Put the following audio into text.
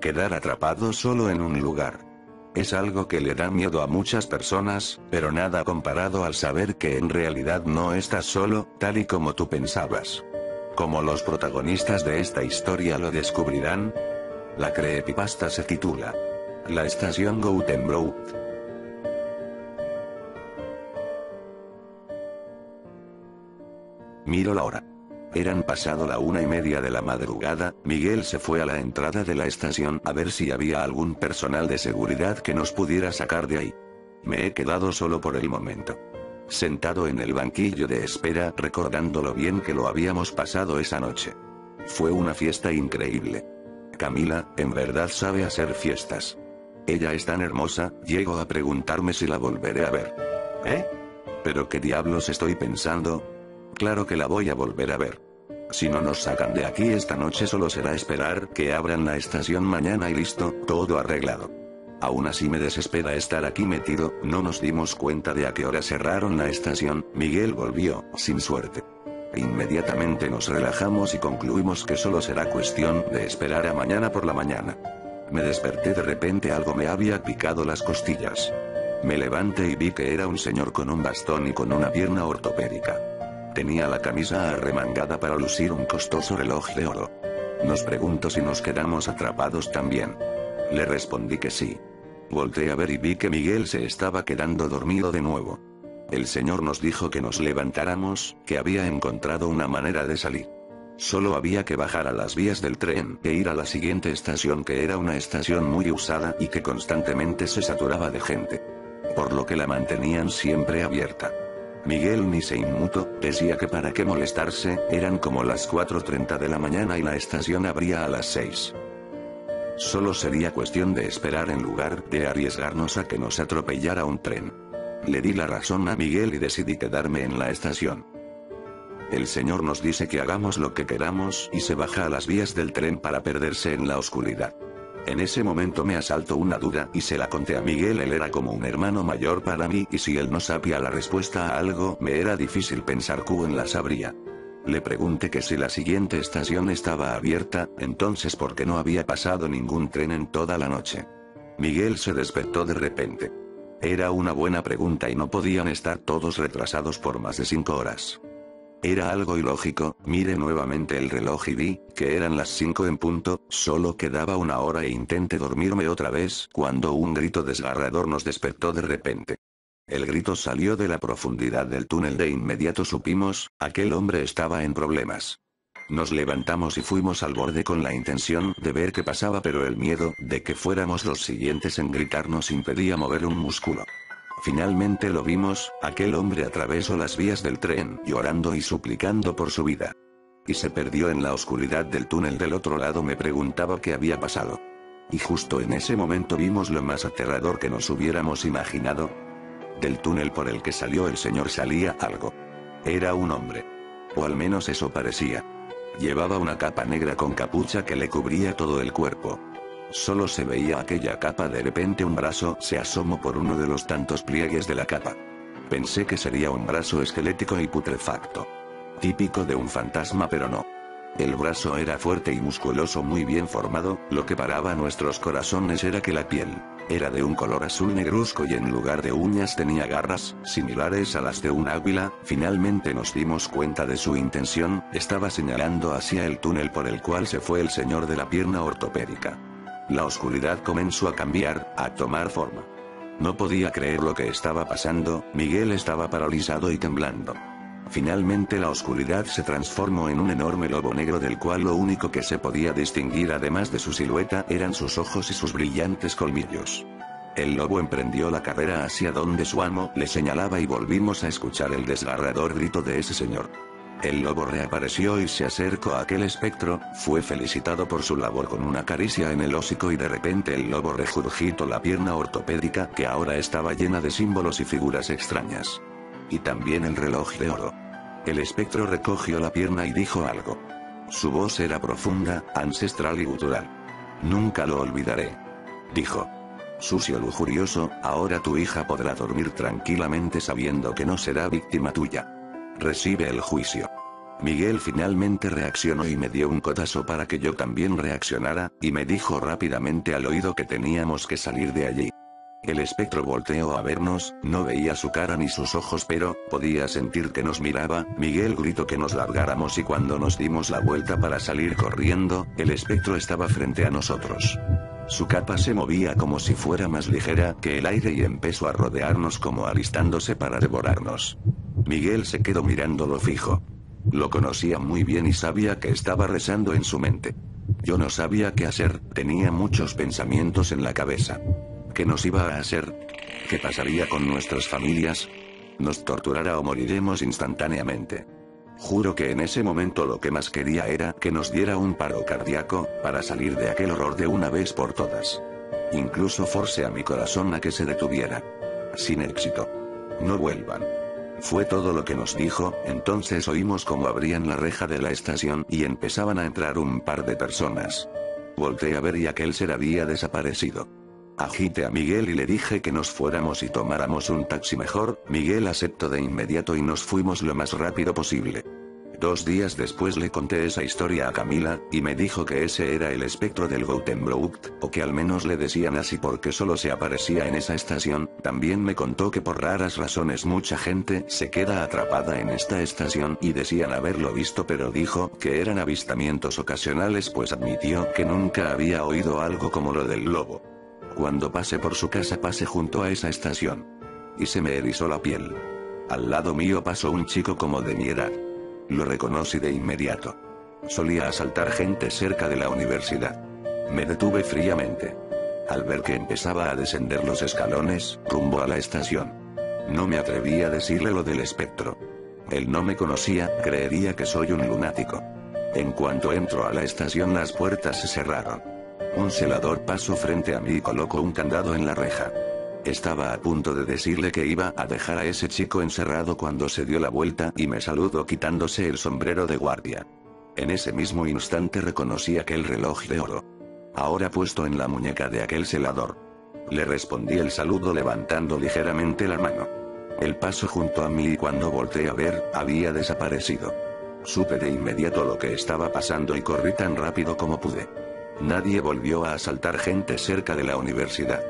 Quedar atrapado solo en un lugar. Es algo que le da miedo a muchas personas, pero nada comparado al saber que en realidad no estás solo, tal y como tú pensabas. Como los protagonistas de esta historia lo descubrirán, la creepypasta se titula La Estación Gothenburg. Miro la hora. Eran pasado la 1:30 de la madrugada. Miguel se fue a la entrada de la estación a ver si había algún personal de seguridad que nos pudiera sacar de ahí. Me he quedado solo por el momento. Sentado en el banquillo de espera recordando lo bien que lo habíamos pasado esa noche. Fue una fiesta increíble. Camila, en verdad sabe hacer fiestas. Ella es tan hermosa, llego a preguntarme si la volveré a ver. ¿Eh? ¿Pero qué diablos estoy pensando? Claro que la voy a volver a ver. Si no nos sacan de aquí esta noche solo será esperar que abran la estación mañana y listo, todo arreglado. Aún así me desespera estar aquí metido, no nos dimos cuenta de a qué hora cerraron la estación. Miguel volvió, sin suerte. Inmediatamente nos relajamos y concluimos que solo será cuestión de esperar a mañana por la mañana. Me desperté de repente, algo me había picado las costillas. Me levanté y vi que era un señor con un bastón y con una pierna ortopédica. Tenía la camisa arremangada para lucir un costoso reloj de oro. Nos preguntó si nos quedamos atrapados también. Le respondí que sí. Volté a ver y vi que Miguel se estaba quedando dormido de nuevo. El señor nos dijo que nos levantáramos, que había encontrado una manera de salir. Solo había que bajar a las vías del tren e ir a la siguiente estación, que era una estación muy usada y que constantemente se saturaba de gente. Por lo que la mantenían siempre abierta. Miguel ni se inmutó, decía que para qué molestarse, eran como las 4:30 de la mañana y la estación abría a las 6. Solo sería cuestión de esperar en lugar de arriesgarnos a que nos atropellara un tren. Le di la razón a Miguel y decidí quedarme en la estación. El señor nos dice que hagamos lo que queramos y se baja a las vías del tren para perderse en la oscuridad. En ese momento me asaltó una duda y se la conté a Miguel. Él era como un hermano mayor para mí y si él no sabía la respuesta a algo, me era difícil pensar que él la sabría. Le pregunté que si la siguiente estación estaba abierta, entonces ¿por qué no había pasado ningún tren en toda la noche? Miguel se despertó de repente. Era una buena pregunta y no podían estar todos retrasados por más de 5 horas. Era algo ilógico. Miré nuevamente el reloj y vi que eran las 5 en punto, solo quedaba 1 hora e intenté dormirme otra vez cuando un grito desgarrador nos despertó de repente. El grito salió de la profundidad del túnel. De inmediato supimos, aquel hombre estaba en problemas. Nos levantamos y fuimos al borde con la intención de ver qué pasaba, pero el miedo de que fuéramos los siguientes en gritar nos impedía mover un músculo. Finalmente lo vimos, aquel hombre atravesó las vías del tren, llorando y suplicando por su vida. Y se perdió en la oscuridad del túnel del otro lado. Me preguntaba qué había pasado. Y justo en ese momento vimos lo más aterrador que nos hubiéramos imaginado. Del túnel por el que salió el señor salía algo. Era un hombre. O al menos eso parecía. Llevaba una capa negra con capucha que le cubría todo el cuerpo. Solo se veía aquella capa. De repente un brazo se asomó por uno de los tantos pliegues de la capa. Pensé que sería un brazo esquelético y putrefacto. Típico de un fantasma, pero no. El brazo era fuerte y musculoso, muy bien formado. Lo que paraba nuestros corazones era que la piel era de un color azul negruzco y en lugar de uñas tenía garras, similares a las de un águila. Finalmente nos dimos cuenta de su intención, estaba señalando hacia el túnel por el cual se fue el señor de la pierna ortopédica. La oscuridad comenzó a cambiar, a tomar forma. No podía creer lo que estaba pasando. Miguel estaba paralizado y temblando. Finalmente la oscuridad se transformó en un enorme lobo negro del cual lo único que se podía distinguir además de su silueta eran sus ojos y sus brillantes colmillos. El lobo emprendió la carrera hacia donde su amo le señalaba y volvimos a escuchar el desgarrador grito de ese señor. El lobo reapareció y se acercó a aquel espectro, fue felicitado por su labor con una caricia en el hocico y de repente el lobo regurgitó la pierna ortopédica que ahora estaba llena de símbolos y figuras extrañas. Y también el reloj de oro. El espectro recogió la pierna y dijo algo. Su voz era profunda, ancestral y gutural. Nunca lo olvidaré. Dijo. Sucio lujurioso, ahora tu hija podrá dormir tranquilamente sabiendo que no será víctima tuya. Recibe el juicio. Miguel finalmente reaccionó y me dio un codazo para que yo también reaccionara, y me dijo rápidamente al oído que teníamos que salir de allí. El espectro volteó a vernos, no veía su cara ni sus ojos pero, podía sentir que nos miraba. Miguel gritó que nos largáramos y cuando nos dimos la vuelta para salir corriendo, el espectro estaba frente a nosotros. Su capa se movía como si fuera más ligera que el aire y empezó a rodearnos como alistándose para devorarnos. Miguel se quedó mirándolo fijo. Lo conocía muy bien y sabía que estaba rezando en su mente. Yo no sabía qué hacer, tenía muchos pensamientos en la cabeza. ¿Qué nos iba a hacer? ¿Qué pasaría con nuestras familias? ¿Nos torturará o moriremos instantáneamente? Juro que en ese momento lo que más quería era que nos diera un paro cardíaco, para salir de aquel horror de una vez por todas. Incluso forcé a mi corazón a que se detuviera. Sin éxito. No vuelvan. Fue todo lo que nos dijo. Entonces oímos cómo abrían la reja de la estación y empezaban a entrar un par de personas. Volté a ver y aquel ser había desaparecido. Agité a Miguel y le dije que nos fuéramos y tomáramos un taxi mejor. Miguel aceptó de inmediato y nos fuimos lo más rápido posible. 2 días después le conté esa historia a Camila, y me dijo que ese era el espectro del Gothenburg, o que al menos le decían así porque solo se aparecía en esa estación. También me contó que por raras razones mucha gente se queda atrapada en esta estación y decían haberlo visto, pero dijo que eran avistamientos ocasionales, pues admitió que nunca había oído algo como lo del lobo. Cuando pase por su casa pase junto a esa estación. Y se me erizó la piel. Al lado mío pasó un chico como de mi edad. Lo reconocí de inmediato. Solía asaltar gente cerca de la universidad. Me detuve fríamente. Al ver que empezaba a descender los escalones, rumbo a la estación. No me atreví a decirle lo del espectro. Él no me conocía, creería que soy un lunático. En cuanto entro a la estación las puertas se cerraron. Un celador pasó frente a mí y colocó un candado en la reja. Estaba a punto de decirle que iba a dejar a ese chico encerrado cuando se dio la vuelta y me saludó quitándose el sombrero de guardia. En ese mismo instante reconocí aquel reloj de oro. Ahora puesto en la muñeca de aquel celador. Le respondí el saludo levantando ligeramente la mano. Él pasó junto a mí y cuando volteé a ver, había desaparecido. Supe de inmediato lo que estaba pasando y corrí tan rápido como pude. Nadie volvió a asaltar gente cerca de la universidad.